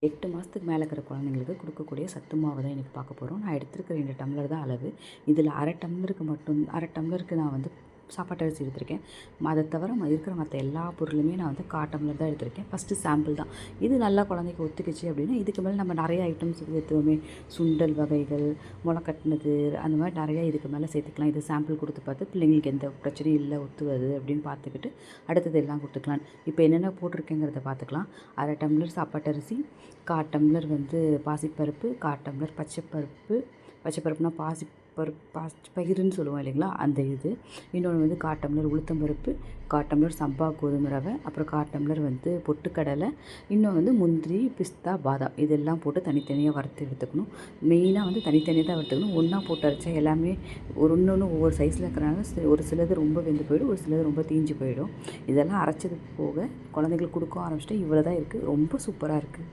8 மாதத்துக்கு மேலே இருக்கிற குழந்தைங்களுக்கு கொடுக்கக்கூடிய சத்து மாவு தான் இன்றைக்கி பார்க்க போகிறோம். நான் எடுத்துருக்க 2 டம்ளர் தான் அளவு. இதில் அரை டம்ளருக்கு நான் வந்து சாப்பாட்டு அரிசி எடுத்திருக்கேன். அதை தவிர இருக்கிற மற்ற எல்லா பொருளுமே நான் வந்து 1/4 டம்ளர் தான் எடுத்திருக்கேன். ஃபஸ்ட்டு சாம்பிள் தான். இது நல்லா குழந்தைக்கு ஒத்துக்குச்சு அப்படின்னா இதுக்கு மேலே நம்ம நிறைய ஐட்டம்ஸ் சேர்த்துவோமே, சுண்டல் வகைகள், முளைக்கட்டினது, அந்த மாதிரி நிறையா இதுக்கு மேலே சேர்த்துக்கலாம். இது சாம்பிள் கொடுத்து பார்த்து பிள்ளைங்களுக்கு எந்த பிரச்சனையும் இல்லை, ஒத்துவது அப்படின்னு பார்த்துக்கிட்டு அடுத்தது எல்லாம் கொடுத்துக்கலாம். இப்போ என்னென்ன போட்டிருக்கேங்கிறத பார்த்துக்கலாம். அரை டம்ளர் சாப்பாட்டு அரிசி, 1/4 டம்ளர் வந்து பாசிப்பருப்பு, 1/4 டம்ளர் பச்சைப்பருப்புனா பயிருன்னு சொல்லுவோம் இல்லைங்களா, அந்த இது. இன்னொன்று வந்து 1/4 டம்ளர் உளுத்தம்பருப்பு, 1/4 டம்ளர் சம்பா கோதுமை ரவை, அப்புறம் 1/4 டம்ளர் வந்து பொட்டுக்கடலை, இன்னும் வந்து முந்திரி, பிஸ்தா, பாதாம் இதெல்லாம் போட்டு தனித்தனியாக வறுத்து எடுத்துக்கணும். மெயினாக வந்து தனித்தனியாக தான் வறுத்துக்கணும். ஒன்றா போட்டு அரைச்சா எல்லாமே ஒன்று ஒவ்வொரு சைஸில் இருக்கிறனால ஒரு சிலது ரொம்ப வெந்து போயிடும், ஒரு சிலது ரொம்ப தீஞ்சு போயிடும். இதெல்லாம் அரைச்சது போக குழந்தைங்களுக்கு கொடுக்க ஆரம்பிச்சிட்டு இவ்வளோ தான் இருக்குது. ரொம்ப சூப்பராக இருக்குது.